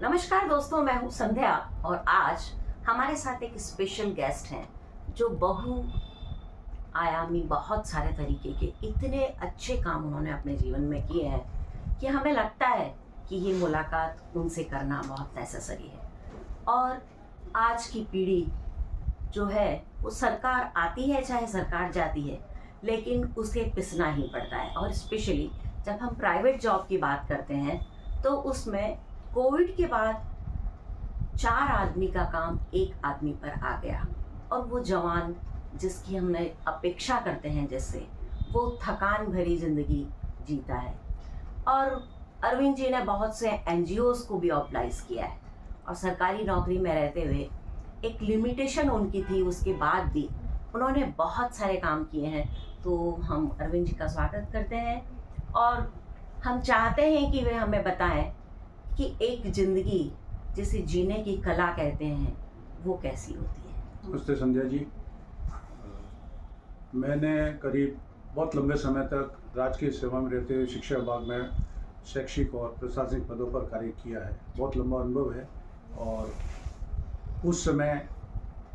नमस्कार दोस्तों, मैं हूँ संध्या और आज हमारे साथ एक स्पेशल गेस्ट हैं जो बहु आयामी बहुत सारे तरीके के इतने अच्छे काम उन्होंने अपने जीवन में किए हैं कि हमें लगता है कि ये मुलाकात उनसे करना बहुत नेसेसरी है। और आज की पीढ़ी जो है वो सरकार आती है चाहे सरकार जाती है, लेकिन उसे पिसना ही पड़ता है। और स्पेशली जब हम प्राइवेट जॉब की बात करते हैं तो उसमें कोविड के बाद 4 आदमी का काम एक आदमी पर आ गया और वो जवान जिसकी हमने अपेक्षा करते हैं जिससे वो थकान भरी ज़िंदगी जीता है। और अरविंद जी ने बहुत से एनजीओज़ को भी ऑर्गेनाइज किया है और सरकारी नौकरी में रहते हुए एक लिमिटेशन उनकी थी, उसके बाद भी उन्होंने बहुत सारे काम किए हैं। तो हम अरविंद जी का स्वागत करते हैं और हम चाहते हैं कि वे हमें बताएं कि एक ज़िंदगी जिसे जीने की कला कहते हैं वो कैसी होती है। नमस्ते संध्या जी। मैंने करीब बहुत लंबे समय तक राजकीय सेवा में रहते हुए शिक्षा विभाग में शैक्षिक और प्रशासनिक पदों पर कार्य किया है। बहुत लंबा अनुभव है और उस समय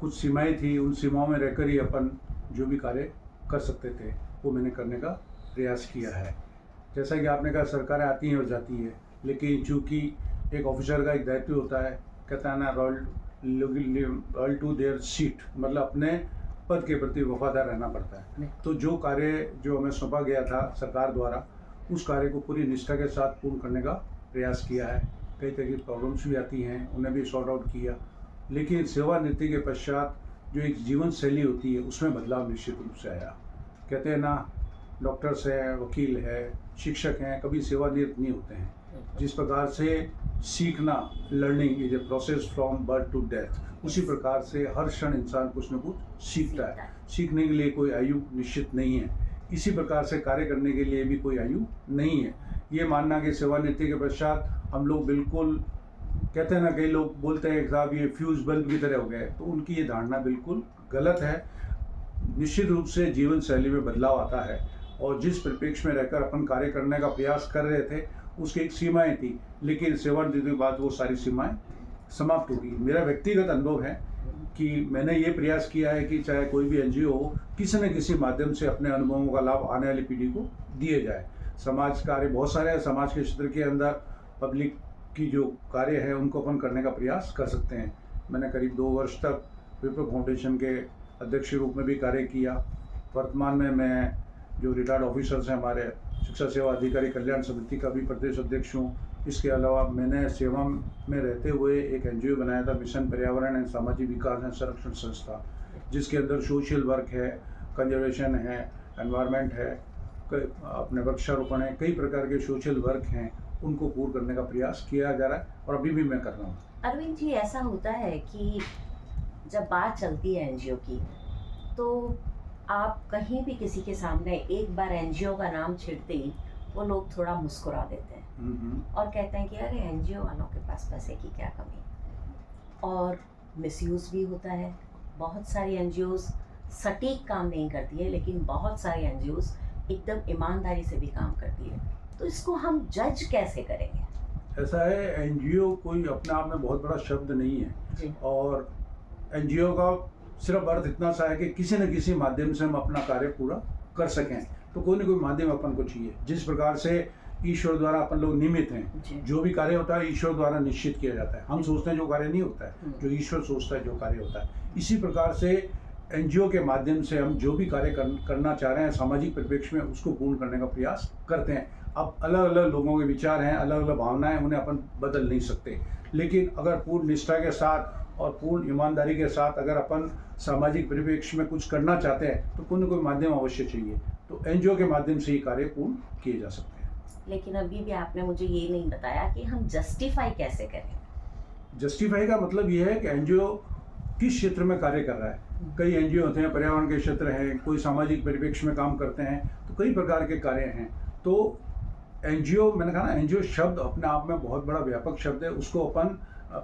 कुछ सीमाएं थी, उन सीमाओं में रहकर ही अपन जो भी कार्य कर सकते थे वो मैंने करने का प्रयास किया है। जैसा कि आपने कहा, सरकारें आती हैं और जाती है, लेकिन चूँकि एक ऑफिसर का एक दायित्व होता है, कहता है ना, रॉयल टू देयर सीट, मतलब अपने पद के प्रति वफादार रहना पड़ता है। तो जो कार्य जो हमें सौंपा गया था सरकार द्वारा, उस कार्य को पूरी निष्ठा के साथ पूर्ण करने का प्रयास किया है। कई तरह की प्रॉब्लम्स भी आती हैं, उन्हें भी सॉर्ट आउट किया, लेकिन सेवानिवृत्ति के पश्चात जो एक जीवन शैली होती है उसमें बदलाव निश्चित रूप से आया। कहते हैं ना, डॉक्टर्स हैं, वकील है, शिक्षक हैं, कभी सेवानिवृत्त नहीं होते हैं। जिस प्रकार से सीखना, learning is a process from birth to death, उसी प्रकार से हर क्षण इंसान कुछ न कुछ सीखता है। सीखने के लिए कोई आयु निश्चित नहीं है, इसी प्रकार से कार्य करने के लिए भी कोई आयु नहीं है। ये मानना कि सेवानिवृत्ति के पश्चात हम लोग बिल्कुल, कहते हैं ना, कई लोग बोलते हैं साहब ये फ्यूज बल्ब की तरह हो गया है, तो उनकी ये धारणा बिल्कुल गलत है। निश्चित रूप से जीवन शैली में बदलाव आता है और जिस परिप्रेक्ष्य में रहकर अपन कार्य करने का प्रयास कर रहे थे उसकी एक सीमाएं थी, लेकिन सेवानिवृत्ति के बाद वो सारी सीमाएं समाप्त हो गई। मेरा व्यक्तिगत अनुभव है कि मैंने ये प्रयास किया है कि चाहे कोई भी एनजीओ हो, किसी न किसी माध्यम से अपने अनुभवों का लाभ आने वाली पीढ़ी को दिए जाए। समाज कार्य बहुत सारे हैं, समाज के क्षेत्र के अंदर पब्लिक की जो कार्य है उनको अपन करने का प्रयास कर सकते हैं। मैंने करीब 2 वर्ष तक विप्रो फाउंडेशन के अध्यक्ष के रूप में भी कार्य किया। वर्तमान में मैं जो रिटायर्ड ऑफिसर्स हैं हमारे शिक्षा सेवा अधिकारी कल्याण समिति का भी प्रदेश अध्यक्ष हूँ। इसके अलावा मैंने सेवा में रहते हुए एक एनजीओ बनाया था, मिशन पर्यावरण एवं सामाजिक विकास एवं संरक्षण संस्था, जिसके अंदर सोशल वर्क है, कंजर्वेशन है, एनवायरनमेंट है, अपने वृक्षारोपण है, कई प्रकार के सोशल वर्क हैं, उनको पूर्ण करने का प्रयास किया जा रहा है और अभी भी मैं कर रहा हूँ। अरविंद जी, ऐसा होता है कि जब बात चलती है एनजीओ की तो आप कहीं भी किसी के सामने एक बार एनजीओ का नाम छेड़ते ही वो लोग थोड़ा मुस्कुरा देते हैं और कहते हैं कि अरे एनजीओ वालों के पास पैसे की क्या कमी। और मिसयूज़ भी होता है। बहुत सारी एनजीओज़ सटीक काम नहीं करती है, लेकिन बहुत सारी एनजीओज़ एकदम ईमानदारी से भी काम करती है। तो इसको हम जज कैसे करेंगे? ऐसा है, एनजीओ कोई अपने आप में बहुत बड़ा शब्द नहीं है जी। और एनजीओ का सिर्फ अर्थ इतना सा है कि किसी न किसी माध्यम से हम अपना कार्य पूरा कर सकें। तो कोई न कोई माध्यम अपन को चाहिए। जिस प्रकार से ईश्वर द्वारा अपन लोग निमित्त हैं, जो भी कार्य होता है ईश्वर द्वारा निश्चित किया जाता है। हम सोचते हैं जो कार्य नहीं होता है, जो ईश्वर सोचता है जो कार्य होता है। इसी प्रकार से एनजीओ के माध्यम से हम जो भी कार्य करना चाह रहे हैं सामाजिक परिप्रेक्ष्य में, उसको पूर्ण करने का प्रयास करते हैं। अब अलग अलग लोगों के विचार हैं, अलग अलग भावनाएं, उन्हें अपन बदल नहीं सकते, लेकिन अगर पूर्ण निष्ठा के साथ और पूर्ण ईमानदारी के साथ अगर अपन सामाजिक परिप्रेक्ष्य में कुछ करना चाहते हैं तो कोई न कोई माध्यम अवश्य चाहिए। तो एनजीओ के माध्यम से ही कार्य पूर्ण किए जा सकते हैं। लेकिन अभी भी आपने मुझे ये नहीं बताया कि हम जस्टिफाई कैसे करें। जस्टिफाई का मतलब ये है कि एनजीओ किस क्षेत्र में कार्य कर रहा है। कई एनजीओ होते हैं पर्यावरण के क्षेत्र हैं, कोई सामाजिक परिप्रेक्ष्य में काम करते हैं, तो कई प्रकार के कार्य हैं। तो एनजीओ, मैंने कहा ना, एनजीओ शब्द अपने आप में बहुत बड़ा व्यापक शब्द है, उसको अपन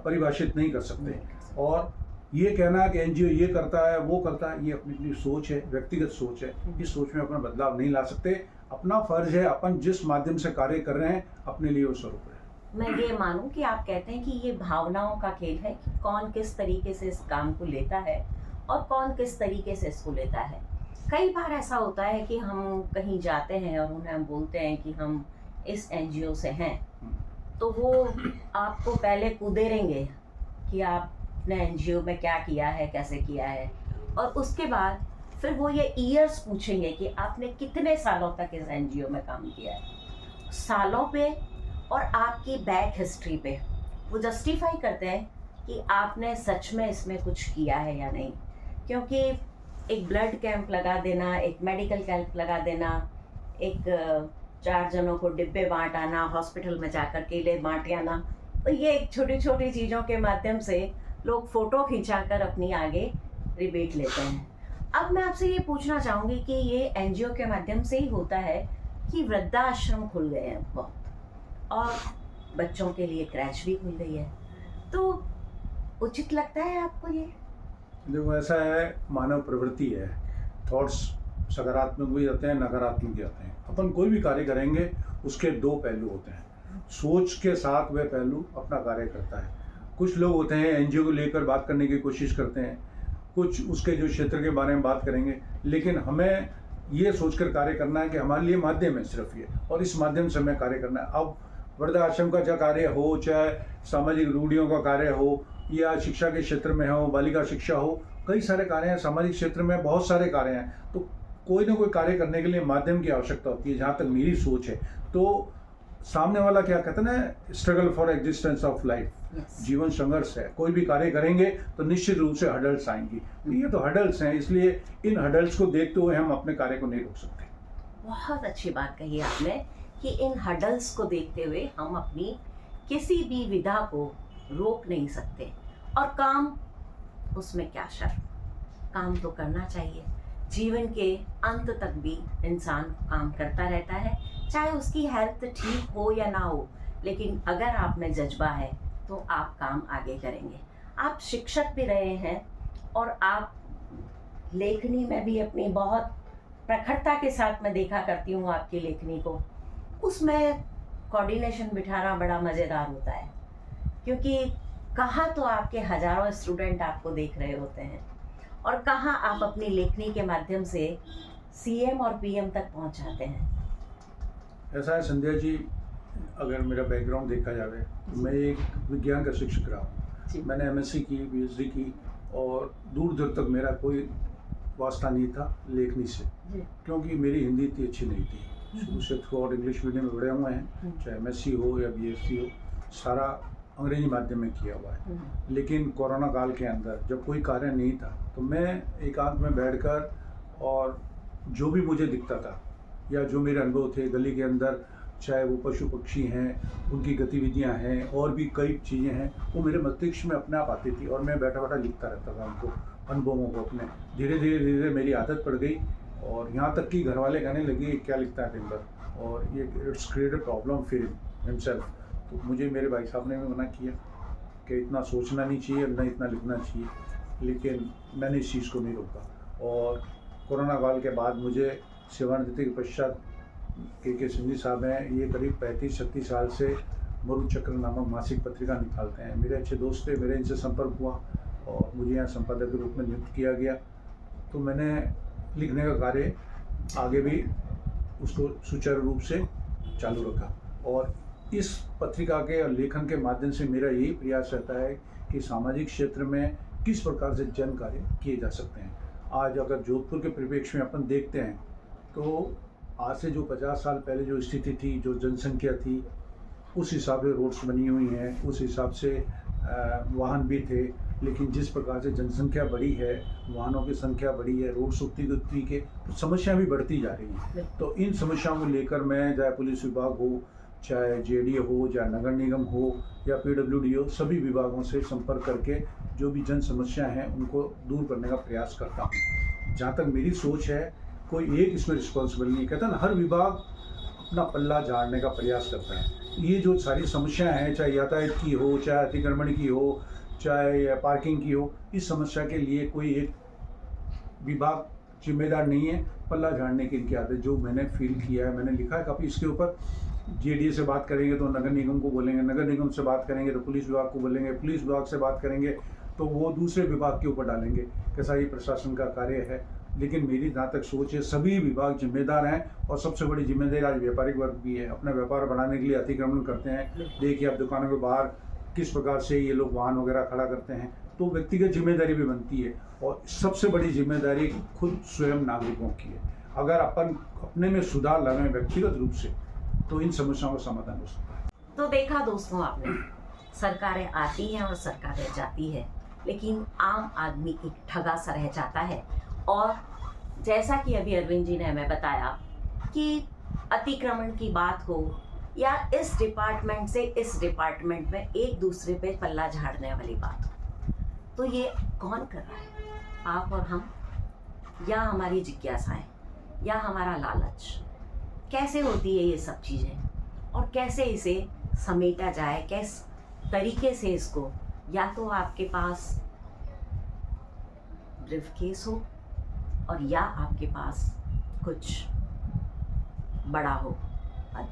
परिभाषित नहीं कर सकते। और ये कहना कि एनजीओ ये करता है वो करता है, ये अपनी सोच है, व्यक्तिगत सोच है। इस सोच में अपना बदलाव नहीं ला सकते। अपना फर्ज है, अपन जिस माध्यम से कार्य कर रहे हैं अपने लिए वो स्वरूप है। मैं ये मानूं कि आप कहते हैं कि ये भावनाओं का खेल है कि कौन किस तरीके से इस काम को लेता है और कौन किस तरीके से इसको लेता है। कई बार ऐसा होता है कि हम कहीं जाते हैं और उन्हें हम बोलते हैं कि हम इस एनजीओ से हैं, तो वो आपको पहले कुदेरेंगे कि आपने एनजीओ में क्या किया है, कैसे किया है, और उसके बाद फिर वो ये ईयर्स पूछेंगे कि आपने कितने सालों तक इस एनजीओ में काम किया है। सालों पे और आपकी बैक हिस्ट्री पे वो जस्टिफाई करते हैं कि आपने सच में इसमें कुछ किया है या नहीं। क्योंकि एक ब्लड कैंप लगा देना, एक मेडिकल कैंप लगा देना, एक 4 जनों को डिब्बे बांट आना, हॉस्पिटल में जाकर केले बांट आना, तो ये एक छोटी छोटी चीज़ों के माध्यम से लोग फ़ोटो खिंचाकर अपनी आगे रिबेट लेते हैं। अब मैं आपसे ये पूछना चाहूँगी कि ये एनजीओ के माध्यम से ही होता है कि वृद्धाश्रम खुल गए हैं बहुत, और बच्चों के लिए क्रैच भी खुल गई है, तो उचित लगता है आपको ये? देखो, ऐसा है, मानव प्रवृत्ति है, थॉट्स सकारात्मक भी आते हैं, नकारात्मक भी आते हैं। अपन कोई भी कार्य करेंगे उसके 2 पहलू होते हैं। सोच के साथ वह पहलू अपना कार्य करता है। कुछ लोग होते हैं एनजीओ को लेकर बात करने की कोशिश करते हैं, कुछ उसके जो क्षेत्र के बारे में बात करेंगे, लेकिन हमें ये सोचकर कार्य करना है कि हमारे लिए माध्यम है सिर्फ ये, और इस माध्यम से हमें कार्य करना है। अब वृद्धाश्रम का चाहे कार्य हो, चाहे सामाजिक रूढ़ियों का कार्य हो, या शिक्षा के क्षेत्र में हो, बालिका शिक्षा हो, कई सारे कार्य हैं, सामाजिक क्षेत्र में बहुत सारे कार्य हैं। तो कोई ना कोई कार्य करने के लिए माध्यम की आवश्यकता होती है, जहाँ तक मेरी सोच है। तो सामने वाला क्या कहते हैं ना, struggle for existence of life, जीवन संघर्ष है। कोई भी कार्य करेंगे तो निश्चित रूप से हडल्स आएंगी, तो ये तो हडल्स हैं, इसलिए इन हडल्स को देखते हुए हम अपने कार्य को नहीं रोक सकते। बहुत अच्छी बात कही आपने कि इन हडल्स को देखते हुए हम अपनी किसी भी विधा को रोक नहीं सकते, और काम, उसमें क्या शर्त, काम तो करना चाहिए। जीवन के अंत तक भी इंसान काम करता रहता है, चाहे उसकी हेल्थ ठीक हो या ना हो, लेकिन अगर आप में जज्बा है तो आप काम आगे करेंगे। आप शिक्षक भी रहे हैं और आप लेखनी में भी अपनी बहुत प्रखरता के साथ मैं देखा करती हूँ आपकी लेखनी को, उसमें कोऑर्डिनेशन बिठाना बड़ा मज़ेदार होता है, क्योंकि कहाँ तो आपके हजारों स्टूडेंट आपको देख रहे होते हैं और कहाँ आप अपनी लेखनी के माध्यम से सीएम और पीएम तक पहुँच जाते हैं। ऐसा है संध्या जी, अगर मेरा बैकग्राउंड देखा जाए, मैं एक विज्ञान का शिक्षक रहा हूँ। मैंने एमएससी की, पीएचडी की, और दूर दूर तक मेरा कोई वास्ता नहीं था लेखनी से, क्योंकि मेरी हिंदी इतनी अच्छी नहीं थी। शुरू से थ्रू इंग्लिश मीडियम में पढ़े हुए हैं, चाहे एमएससी हो या बीएससी हो, सारा अंग्रेजी माध्यम में किया हुआ है। लेकिन कोरोना काल के अंदर जब कोई कार्य नहीं था, तो मैं एकांत में बैठकर, और जो भी मुझे दिखता था या जो मेरे अनुभव थे गली के अंदर, चाहे वो पशु पक्षी हैं, उनकी गतिविधियां हैं, और भी कई चीज़ें हैं, वो मेरे मस्तिष्क में अपने आप आती थी, और मैं बैठा बैठा लिखता रहता था उनको, अनुभवों को अपने। धीरे धीरे मेरी आदत पड़ गई, और यहाँ तक कि घर वाले कहने लगे क्या लिखता है दिन भर, और ये इट्स क्रिएटेड प्रॉब्लम फिर हिमसेल्फ। तो मुझे मेरे भाई साहब ने भी मना किया कि इतना सोचना नहीं चाहिए, न इतना लिखना चाहिए, लेकिन मैंने इस चीज़ को नहीं रोका। और कोरोना काल के बाद मुझे सेवानिवृत्ति के पश्चात के सिंधी साहब हैं, ये करीब 35-36 साल से मरुचक्र नामक मासिक पत्रिका निकालते हैं। मेरे अच्छे दोस्त थे, मेरे इनसे संपर्क हुआ और मुझे यहाँ संपादक के रूप में नियुक्त किया गया। तो मैंने लिखने का कार्य आगे भी उसको सुचारू रूप से चालू रखा, और इस पत्रिका के और लेखन के माध्यम से मेरा यही प्रयास रहता है कि सामाजिक क्षेत्र में किस प्रकार से जन कार्य किए जा सकते हैं। आज अगर जोधपुर के परिप्रेक्ष्य में अपन देखते हैं, तो आज से जो 50 साल पहले जो स्थिति थी, जो जनसंख्या थी, उस हिसाब से रोड्स बनी हुई हैं, उस हिसाब से वाहन भी थे, लेकिन जिस प्रकार से जनसंख्या बढ़ी है, वाहनों की संख्या बढ़ी है, रोड सुक्ति के, तो समस्याएं भी बढ़ती जा रही हैं। तो इन समस्याओं को लेकर मैं, चाहे पुलिस विभाग हो, चाहे जेडीए हो, चाहे नगर निगम हो या पीडब्ल्यूडी हो, सभी विभागों से संपर्क करके जो भी जन समस्या हैं उनको दूर करने का प्रयास करता हूँ। जहाँ तक मेरी सोच है, कोई एक इसमें रिस्पॉन्सिबल नहीं, कहता ना, हर विभाग अपना पल्ला झाड़ने का प्रयास करता है। ये जो सारी समस्याएं हैं, चाहे यातायात की हो, चाहे अतिक्रमण की हो, चाहे पार्किंग की हो, इस समस्या के लिए कोई एक विभाग जिम्मेदार नहीं है। पल्ला झाड़ने की इनकी आदत, जो मैंने फील किया है, मैंने लिखा है काफ़ी इसके ऊपर, जेडीए से बात करेंगे तो नगर निगम को बोलेंगे, नगर निगम से बात करेंगे तो पुलिस विभाग को बोलेंगे, पुलिस विभाग से बात करेंगे तो वो दूसरे विभाग के ऊपर डालेंगे। कैसा ये प्रशासन का कार्य है। लेकिन मेरी जहाँ तक सोच है, सभी विभाग जिम्मेदार हैं और सबसे बड़ी जिम्मेदारी आज व्यापारिक वर्ग भी है। अपना व्यापार बढ़ाने के लिए अतिक्रमण करते हैं। देखिए आप दुकानों के बाहर किस प्रकार से ये लोग वाहन वगैरह खड़ा करते हैं, तो व्यक्तिगत जिम्मेदारी भी बनती है और सबसे बड़ी जिम्मेदारी खुद स्वयं नागरिकों की है। अगर अपन अपने में सुधार लाएं व्यक्तिगत रूप से, तो इन समस्याओं का समाधान हो सकता है। तो देखा दोस्तों आपने, सरकारें आती हैं और सरकारें जाती है, लेकिन आम आदमी एक ठगा सा रह जाता है। और जैसा कि अभी अरविंद जी ने हमें बताया कि अतिक्रमण की बात हो या इस डिपार्टमेंट से इस डिपार्टमेंट में एक दूसरे पे पल्ला झाड़ने वाली बात हो, तो ये कौन कर रहा है? आप और हम, या हमारी जिज्ञासाएं, या हमारा लालच? कैसे होती है ये सब चीज़ें और कैसे इसे समेटा जाए, किस तरीके से इसको, या तो आपके पास ब्रीफ केस हो और या आपके पास कुछ बड़ा हो पद,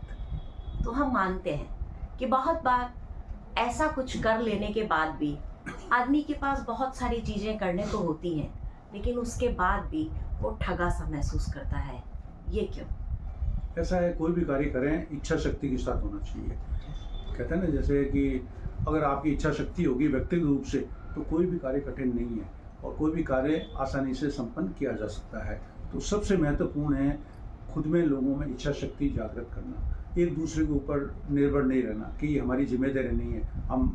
तो हम मानते हैं कि बहुत बार ऐसा कुछ कर लेने के बाद भी आदमी के पास बहुत सारी चीज़ें करने को होती हैं, लेकिन उसके बाद भी वो ठगा सा महसूस करता है। ये क्यों? ऐसा है, कोई भी कार्य करें इच्छा शक्ति के साथ होना चाहिए। कहते हैं ना, जैसे कि अगर आपकी इच्छा शक्ति होगी व्यक्तिगत रूप से, तो कोई भी कार्य कठिन नहीं है और कोई भी कार्य आसानी से संपन्न किया जा सकता है। तो सबसे महत्वपूर्ण है खुद में, लोगों में इच्छा शक्ति जागृत करना, एक दूसरे के ऊपर निर्भर नहीं रहना कि ये हमारी जिम्मेदारी नहीं है। हम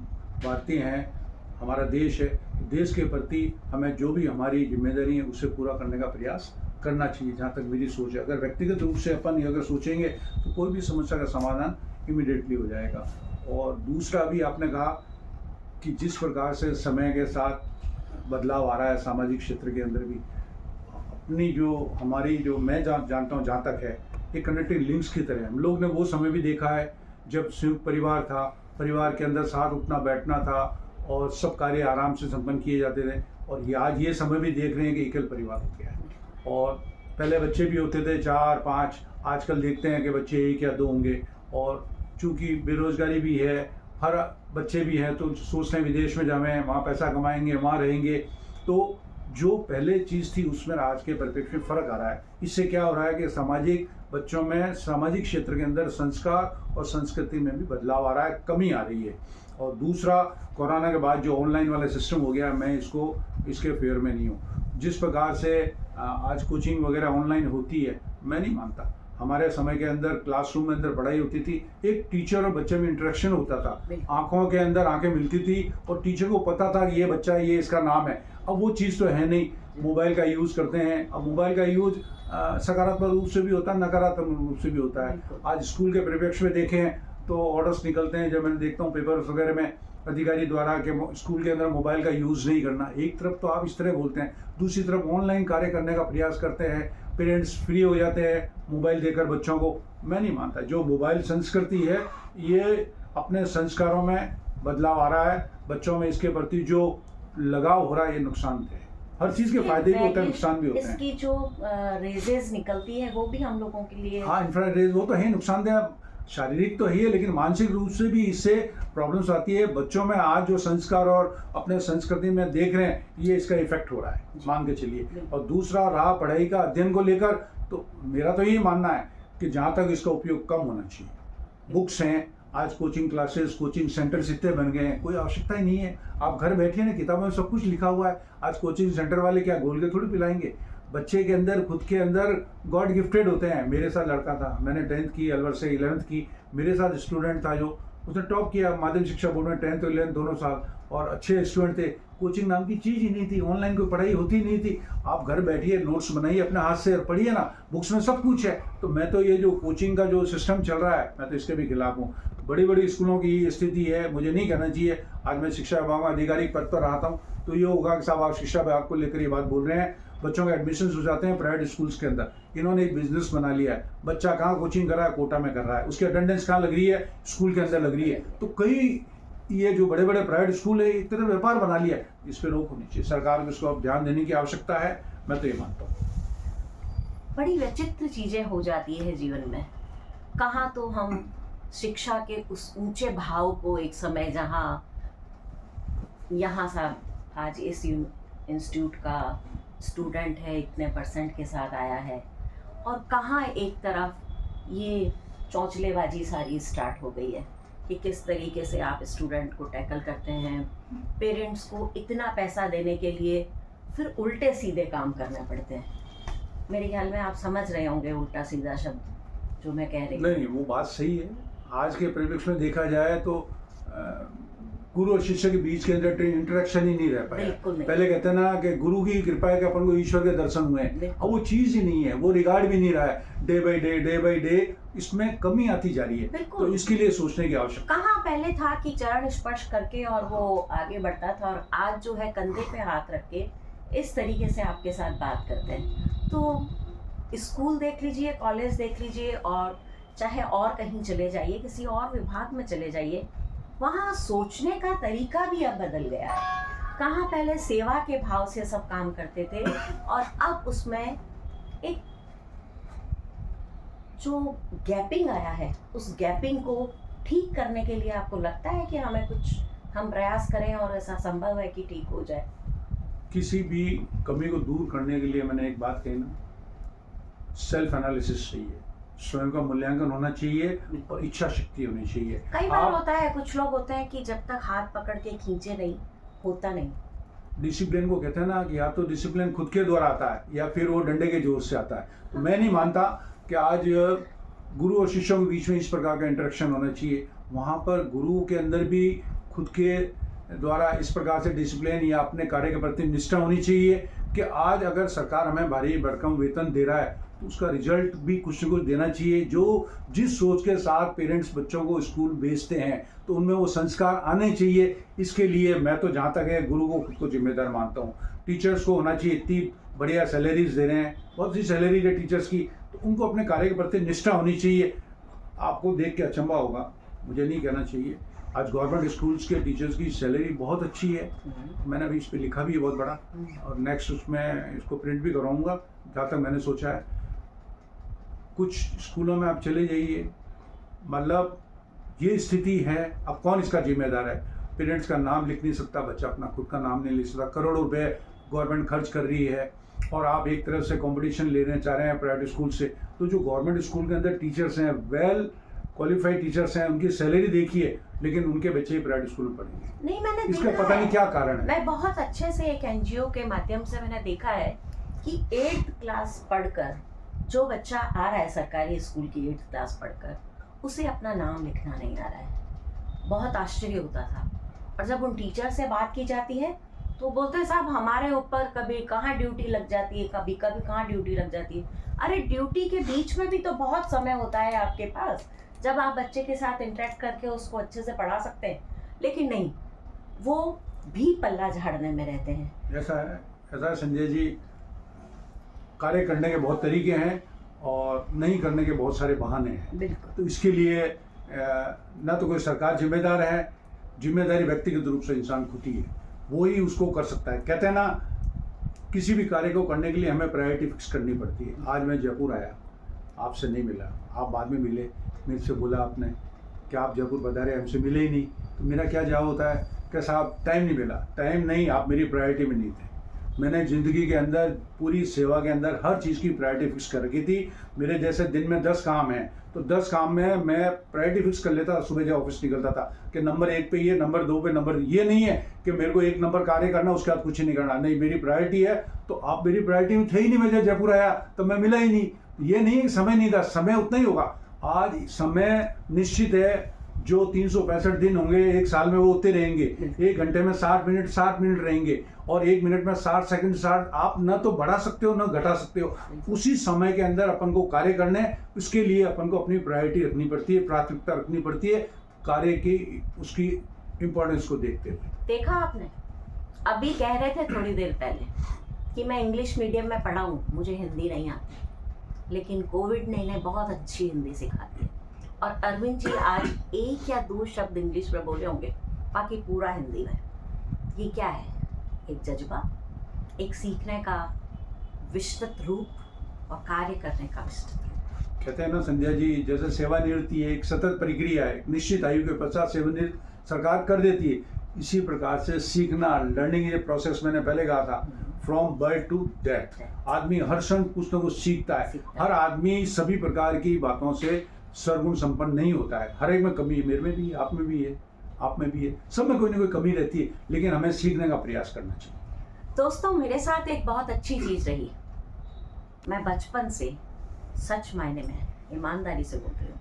भारतीय हैं, हमारा देश है, देश के प्रति हमें जो भी हमारी जिम्मेदारी है उसे पूरा करने का प्रयास करना चाहिए। जहाँ तक मेरी सोच है, अगर व्यक्तिगत रूप से अपन अगर सोचेंगे तो कोई भी समस्या का समाधान इमीडिएटली हो जाएगा। और दूसरा भी आपने कहा कि जिस प्रकार से समय के साथ बदलाव आ रहा है सामाजिक क्षेत्र के अंदर भी, अपनी जो हमारी जो मैं जानता हूँ जहाँ तक है, ये कनेक्टिव लिंक्स की तरह हम लोग ने वो समय भी देखा है जब संयुक्त परिवार था, परिवार के अंदर साथ उठना बैठना था और सब कार्य आराम से संपन्न किए जाते थे। और ये आज ये समय भी देख रहे हैं कि एकल परिवार हो गया है और पहले बच्चे भी होते थे 4-5, आजकल देखते हैं कि बच्चे 1 या 2 होंगे। और चूँकि बेरोजगारी भी है, हर बच्चे भी हैं तो सोचते हैं विदेश में जाएं, वहाँ पैसा कमाएंगे, वहाँ रहेंगे। तो जो पहले चीज़ थी उसमें आज के परिप्रेक्ष्य में फ़र्क आ रहा है। इससे क्या हो रहा है कि सामाजिक बच्चों में सामाजिक क्षेत्र के अंदर संस्कार और संस्कृति में भी बदलाव आ रहा है, कमी आ रही है। और दूसरा, कोरोना के बाद जो ऑनलाइन वाला सिस्टम हो गया, मैं इसके फेवर में नहीं हूँ। जिस प्रकार से आज कोचिंग वगैरह ऑनलाइन होती है, मैं नहीं मानता। हमारे समय के अंदर क्लासरूम में अंदर पढ़ाई होती थी, एक टीचर और बच्चे में इंटरेक्शन होता था, आंखों के अंदर आंखें मिलती थी और टीचर को पता था कि ये बच्चा है, ये इसका नाम है। अब वो चीज़ तो है नहीं, मोबाइल का यूज़ करते हैं। अब मोबाइल का यूज़ सकारात्मक रूप से भी होता है, नकारात्मक रूप से भी होता है। आज स्कूल के परिप्रेक्ष्य में देखें तो ऑर्डर्स निकलते हैं, जब मैं देखता हूँ पेपर्स वगैरह में अधिकारी द्वारा कि स्कूल के अंदर मोबाइल का यूज़ नहीं करना। एक तरफ तो आप इस तरह बोलते हैं, दूसरी तरफ ऑनलाइन कार्य करने का प्रयास करते हैं, पेरेंट्स फ्री हो जाते हैं मोबाइल देकर बच्चों को। मैं नहीं मानता। जो मोबाइल संस्कृति है, ये अपने संस्कारों में बदलाव आ रहा है, बच्चों में इसके प्रति जो लगाव हो रहा है, ये नुकसानदेह है। हर चीज़ के फायदे भी होते हैं, नुकसान भी होते हैं। इसकी जो रेजेस निकलती है वो भी हम लोगों के लिए, हाँ, इंफ्रारेड रेज वो तो है नुकसानदेह, शारीरिक तो ही है, लेकिन मानसिक रूप से भी इससे प्रॉब्लम्स आती है। बच्चों में आज जो संस्कार और अपने संस्कृति में देख रहे हैं, ये इसका इफेक्ट हो रहा है, मान के चलिए। और दूसरा रहा पढ़ाई का अध्ययन को लेकर, तो मेरा तो यही मानना है कि जहाँ तक इसका उपयोग कम होना चाहिए। बुक्स हैं, आज कोचिंग क्लासेस, कोचिंग सेंटर्स इतने बन गए हैं, कोई आवश्यकता ही नहीं है। आप घर बैठिए ना, किताबों में सब कुछ लिखा हुआ है। आज कोचिंग सेंटर वाले क्या घोल के थोड़ी पिलाएंगे। बच्चे के अंदर, खुद के अंदर गॉड गिफ्टेड होते हैं। मेरे साथ लड़का था, मैंने 10th की, अलवर से 11th की। मेरे साथ स्टूडेंट था जो उसने टॉप किया माध्यमिक शिक्षा बोर्ड में, 10th और 11th दोनों साल, और अच्छे स्टूडेंट थे। कोचिंग नाम की चीज़ ही नहीं थी, ऑनलाइन कोई पढ़ाई होती नहीं थी। आप घर बैठिए, नोट्स बनाइए अपने हाथ से और पढ़िए ना, बुक्स में सब कुछ है। तो मैं तो ये जो कोचिंग का जो सिस्टम चल रहा है, मैं तो इसके भी खिलाफ हूँ। बड़ी बड़ी स्कूलों की स्थिति है, मुझे नहीं कहना चाहिए। आज मैं शिक्षा विभाग में आधिकारिक पद पर रहता हूँ, तो ये होगा कि साहब आप शिक्षा विभाग को लेकर ये बात बोल रहे हैं। बच्चों के एडमिशन्स हो जाते हैं प्राइवेट स्कूल्स के अंदर, इन्होंने एक बिजनेस बना लिया है। बच्चा कहाँ कोचिंग कर रहा है, कोटा में कर रहा है, उसकी अटेंडेंस कहाँ लग रही है, स्कूल के अंदर लग रही है। तो कई ये जो बड़े बड़े प्राइवेट स्कूल है, एक तरह व्यापार बना लिया है। इस पर रोक होनी चाहिए, सरकार को इसको अब ध्यान देने की आवश्यकता है, मैं तो ये मानता हूँ। बड़ी विचित्र चीज़ें हो जाती है जीवन में। कहाँ तो हम शिक्षा के उस ऊंचे भाव को एक समय जहाँ यहाँ सा आज इस इंस्टीट्यूट का स्टूडेंट है, इतने परसेंट के साथ आया है, और कहाँ एक तरफ ये चौंचलेबाजी सारी स्टार्ट हो गई है कि किस तरीके से आप स्टूडेंट को टैकल करते हैं। पेरेंट्स को इतना पैसा देने के लिए फिर उल्टे सीधे काम करने पड़ते हैं। मेरे ख्याल में आप समझ रहे होंगे उल्टा सीधा शब्द जो मैं कह रही हूँ। नहीं, वो बात सही है। आज के परिप्रेक्ष्य में देखा जाए तो गुरु और शिष्य के बीच के अंदर इंटरेक्शन ही नहीं रह पाया। बिल्कुल नहीं। पहले कहते ना कि गुरु की कृपा है कि अपन को ईश्वर के दर्शन हुए हैं, अब वो चीज ही नहीं है, वो रिगार्ड भी नहीं रहा है। डे बाई डे इसमें कमी आती जा रही है, तो इसके लिए सोचने की आवश्यकता। कहाँ पहले था कि चरण स्पर्श करके और वो आगे बढ़ता था, और आज जो है कंधे पे हाथ रख के इस तरीके से आपके साथ बात करते हैं। तो स्कूल देख लीजिए, कॉलेज देख लीजिए, और चाहे और कहीं चले जाइए, किसी और विभाग में चले जाइए, वहाँ सोचने का तरीका भी अब बदल गया है। कहाँ पहले सेवा के भाव से सब काम करते थे, और अब उसमें एक जो गैपिंग आया है, उस गैपिंग को ठीक करने के लिए आपको लगता है कि हमें कुछ हम प्रयास करें और ऐसा संभव है कि ठीक हो जाए? किसी भी कमी को दूर करने के लिए मैंने एक बात कही ना, सेल्फ एनालिसिस चाहिए, स्वयं का मूल्यांकन होना चाहिए और इच्छा शक्ति होनी चाहिए। कई बार होता है, कुछ लोग होते हैं कि जब तक हाथ पकड़ के खींचे नहीं, होता नहीं। डिसिप्लिन को कहते हैं ना कि या तो डिसिप्लिन खुद के द्वारा आता है या फिर वो डंडे के जोर से आता है। तो मैं नहीं मानता कि आज गुरु और शिष्यों के बीच में इस प्रकार का इंटरेक्शन होना चाहिए। वहाँ पर गुरु के अंदर भी खुद के द्वारा इस प्रकार से डिसिप्लिन या अपने कार्य के प्रति निष्ठा होनी चाहिए कि आज अगर सरकार हमें भारी भरकम वेतन दे रहा है तो उसका रिजल्ट भी कुछ न कुछ देना चाहिए। जो जिस सोच के साथ पेरेंट्स बच्चों को स्कूल भेजते हैं तो उनमें वो संस्कार आने चाहिए। इसके लिए मैं तो जहाँ तक है गुरु को खुद को जिम्मेदार मानता हूँ। टीचर्स को होना चाहिए, इतनी बढ़िया सैलरीज दे रहे हैं, बहुत सी सैलरीज है टीचर्स की, तो उनको अपने कार्य के प्रति निष्ठा होनी चाहिए। आपको देख के अचंभा होगा, मुझे नहीं कहना चाहिए, आज गवर्नमेंट स्कूल्स के टीचर्स की सैलरी बहुत अच्छी है। मैंने अभी इस पर लिखा भी है बहुत बड़ा, और नेक्स्ट उसमें इसको प्रिंट भी कराऊंगा जहाँ तक मैंने सोचा है। कुछ स्कूलों में आप चले जाइए, मतलब ये स्थिति है, अब कौन इसका जिम्मेदार है? पेरेंट्स का नाम लिख नहीं सकता बच्चा, अपना खुद का नाम नहीं लिख सकता। करोड़ों रुपए गवर्नमेंट खर्च कर रही है और आप एक तरफ से कंपटीशन लेने चाह रहे हैं प्राइवेट स्कूल से। तो जो गवर्नमेंट स्कूल के अंदर टीचर्स हैं, वेल क्वालिफाइड टीचर्स हैं, उनकी सैलरी देखिए, लेकिन उनके बच्चे प्राइवेट स्कूल में पढ़ेंगे। नहीं, मैंने इसका पता नहीं क्या कारण है। मैं बहुत अच्छे से एक एनजीओ के माध्यम से मैंने देखा है कि 8th क्लास पढ़कर जो बच्चा आ रहा है सरकारी स्कूल की 8th क्लास पढ़कर, उसे अपना नाम लिखना नहीं आ रहा है। बहुत आश्चर्य होता था। और जब उन टीचर से बात की जाती है तो बोलते हैं साहब हमारे ऊपर कभी कहाँ ड्यूटी लग जाती है, कभी कभी कहाँ ड्यूटी लग जाती है। अरे ड्यूटी के बीच में भी तो बहुत समय होता है आपके पास, जब आप बच्चे के साथ इंटरेक्ट करके उसको अच्छे से पढ़ा सकते हैं। लेकिन नहीं, वो भी पल्ला झाड़ने में रहते हैं। ऐसा है संजय जी, कार्य करने के बहुत तरीके हैं और नहीं करने के बहुत सारे बहाने हैं। बिल्कुल। तो इसके लिए ना तो कोई सरकार जिम्मेदार है, जिम्मेदारी व्यक्तिगत रूप से इंसान खुद ही है, वो ही उसको कर सकता है। कहते हैं ना, किसी भी कार्य को करने के लिए हमें प्रायोरिटी फिक्स करनी पड़ती है। आज मैं जयपुर आया, आपसे नहीं मिला, आप बाद में मिले, मेरे से बोला आपने कि आप जयपुर बता रहे, हमसे मिले ही नहीं, तो मेरा क्या जवाब होता है कि साहब टाइम नहीं मिला। टाइम नहीं, आप मेरी प्रायोरिटी में नहीं थे। मैंने ज़िंदगी के अंदर पूरी सेवा के अंदर हर चीज़ की प्रायोरिटी फिक्स कर रखी थी। मेरे जैसे दिन में 10 काम हैं तो 10 काम में मैं प्रायोरिटी फिक्स कर लेता। सुबह जब ऑफिस निकलता था कि नंबर 1 पे ये, नंबर 2 पे, नंबर ये नहीं है कि मेरे को 1 नंबर कार्य करना उसके बाद कुछ नहीं करना। नहीं, मेरी प्रायोरिटी है। तो आप मेरी प्रायोरिटी में थे ही नहीं। मैं जब जयपुर आया तो मैं मिला ही नहीं। ये नहीं कि समय नहीं था, समय उतना ही होगा। आज समय निश्चित है, जो 365 दिन होंगे एक साल में वो होते रहेंगे। 1 घंटे में 60 मिनट रहेंगे और 1 मिनट में 60 सेकंड। 60 आप न तो बढ़ा सकते हो न घटा सकते हो। उसी समय के अंदर अपन को कार्य करने, उसके लिए अपन को अपनी प्रायोरिटी रखनी पड़ती है, प्राथमिकता रखनी पड़ती है, कार्य की उसकी इम्पोर्टेंस को देखते हुए। देखा आपने, अभी कह रहे थे थोड़ी देर पहले कि मैं इंग्लिश मीडियम में पढ़ा हूँ, मुझे हिंदी नहीं आती, लेकिन कोविड ने इन्हें बहुत अच्छी हिंदी सिखा दी है। और अरविंद जी आज 1 या 2 शब्द इंग्लिश में बोले होंगे, बाकी पूरा हिंदी में। ये क्या है? एक जज्बा, एक सीखने का विस्तृत रूप और कार्य करने का विस्तृत रूप। कहते हैं ना संध्या जी, जैसे सेवानिवृत्ति एक सतत प्रक्रिया है, निश्चित आयु के पश्चात सेवानिवृत्ति सरकार कर देती है, इसी प्रकार से सीखना, लर्निंग ये प्रोसेस मैंने पहले कहा था, फ्रॉम बर्थ टू डेथ। आदमी हर क्षण कुछ न कुछ सीखता है। हर आदमी सभी प्रकार की बातों से सर्वगुण संपन्न नहीं होता है। हर एक में कमी है, मेरे में भी है, आप में भी है, आप में भी है, सब में कोई ना कोई कमी रहती है, लेकिन हमें सीखने का प्रयास करना चाहिए। दोस्तों, मेरे साथ एक बहुत अच्छी चीज़ रही। मैं बचपन से, सच मायने में ईमानदारी से बोल रही हूँ,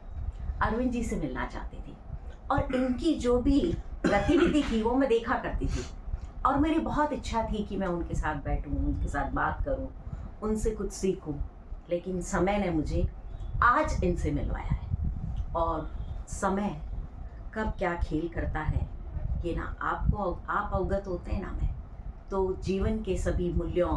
अरविंद जी से मिलना चाहती थी और इनकी जो भी गतिविधि थी वो मैं देखा करती थी और मेरी बहुत इच्छा थी कि मैं उनके साथ बैठूं, उनके साथ बात करूं, उनसे कुछ सीखूं। लेकिन समय ने मुझे आज इनसे मिलवाया है और समय कब क्या खेल करता है ये ना आप अवगत होते हैं ना मैं। तो जीवन के सभी मूल्यों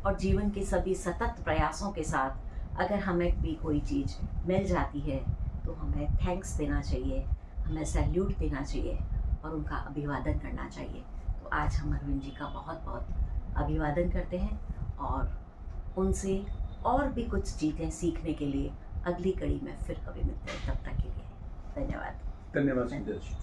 और जीवन के सभी सतत प्रयासों के साथ अगर हमें भी कोई चीज़ मिल जाती है तो हमें थैंक्स देना चाहिए, हमें सैल्यूट देना चाहिए और उनका अभिवादन करना चाहिए। तो आज हम अरविंद जी का बहुत बहुत अभिवादन करते हैं और उनसे और भी कुछ चीज़ें सीखने के लिए अगली कड़ी में फिर कभी मिलते हैं। तब तक के लिए धन्यवाद। धन्यवाद संध्या जी।